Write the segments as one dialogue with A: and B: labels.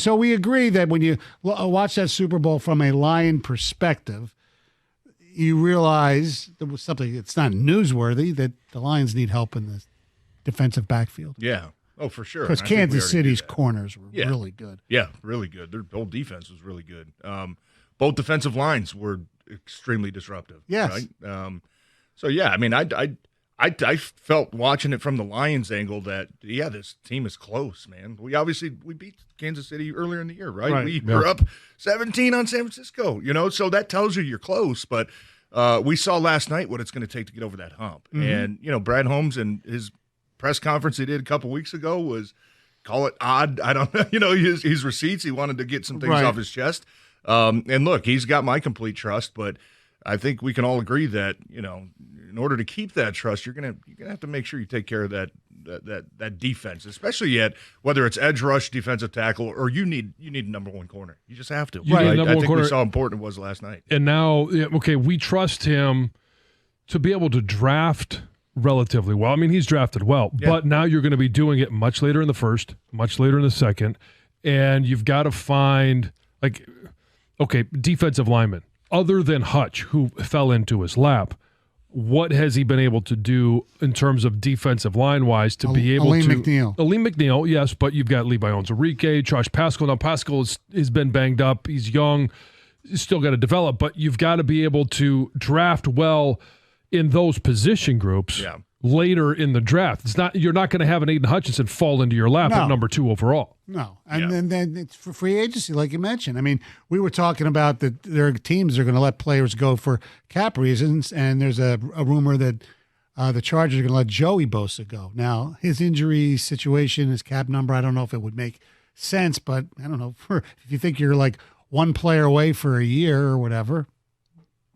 A: So we agree that when you watch that Super Bowl from a Lion perspective, you realize there was something, it's not newsworthy, that the Lions need help in the defensive backfield.
B: Yeah. Oh, for sure.
A: Because Kansas City's corners were really good.
B: Yeah, really good. Their whole defense was really good. Both defensive lines were extremely disruptive.
A: Yes.
B: Right? So, yeah, I mean, I felt watching it from the Lions angle that, this team is close, man. We beat Kansas City earlier in the year, right? We were up 17 on San Francisco, so that tells you you're close. But we saw last night what it's going to take to get over that hump. Mm-hmm. And, Brad Holmes and his press conference he did a couple weeks ago was, call it odd. I don't know, his receipts. He wanted to get some things off his chest. And look, he's got my complete trust, but I think we can all agree that, in order to keep that trust, you're gonna have to make sure you take care of that defense, especially whether it's edge rush, defensive tackle, or you need a number one corner. You just have to.
C: Right.
B: I think we saw how important it was last night.
C: And now, we trust him to be able to draft relatively well. I mean, he's drafted well, but now you're going to be doing it much later in the first, much later in the second, and you've got to find defensive lineman other than Hutch, who fell into his lap. What has he been able to do in terms of defensive line-wise to be able
A: Aleem
C: to...
A: Aleem
C: McNeil, yes, but you've got Levi Onwuzurike, Josh Pascal. Now, Pascal has been banged up. He's young. He's still got to develop, but you've got to be able to draft well in those position groups later in the draft. You're not going to have an Aiden Hutchinson fall into your lap at number 2 overall.
A: No. And then it's for free agency, like you mentioned. I mean, we were talking about that their teams are going to let players go for cap reasons, and there's a rumor that the Chargers are going to let Joey Bosa go. Now, his injury situation, his cap number, I don't know if it would make sense, but I don't know. If you think you're like one player away for a year or whatever.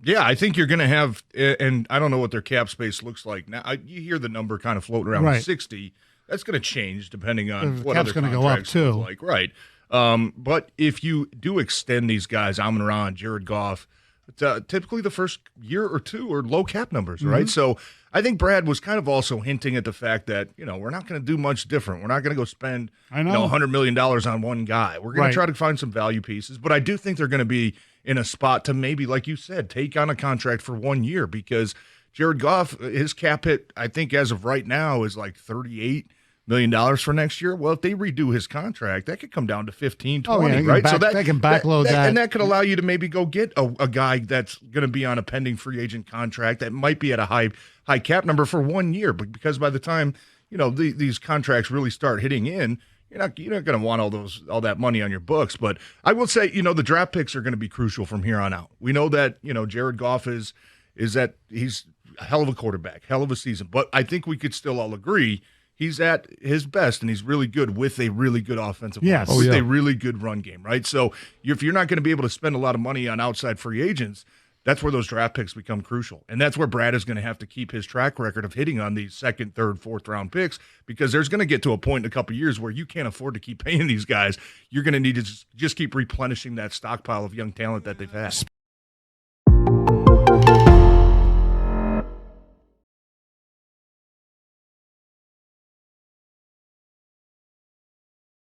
B: Yeah, I think you're going to have, and I don't know what their cap space looks like now. You hear the number kind of floating around 60. That's going to change depending on what other
A: going to go up too.
B: Like, right. But if you do extend these guys, Amon-Ra, Jared Goff, typically the first year or two are low cap numbers, right? So I think Brad was kind of also hinting at the fact that, we're not going to do much different. We're not going to go spend $100 million on one guy. We're going to try to find some value pieces. But I do think they're going to be in a spot to maybe, like you said, take on a contract for 1 year, because Jared Goff, his cap hit, I think as of right now, is like $38 million for next year. Well, if they redo his contract, that could come down to 15, 20, right?
A: So they can backload that.
B: And that could allow you to maybe go get a guy that's going to be on a pending free agent contract that might be at a high cap number for 1 year. But because by the time, these contracts really start hitting in, you're not going to want all that money on your books. But I will say, the draft picks are going to be crucial from here on out. We know that, Jared Goff is that he's a hell of a quarterback, hell of a season. But I think we could still all agree he's at his best, and he's really good with a really good offensive line, with a really good run game, right? So if you're not going to be able to spend a lot of money on outside free agents, that's where those draft picks become crucial. And that's where Brad is going to have to keep his track record of hitting on these second, third, fourth round picks, because there's going to get to a point in a couple of years where you can't afford to keep paying these guys. You're going to need to just keep replenishing that stockpile of young talent that they've had.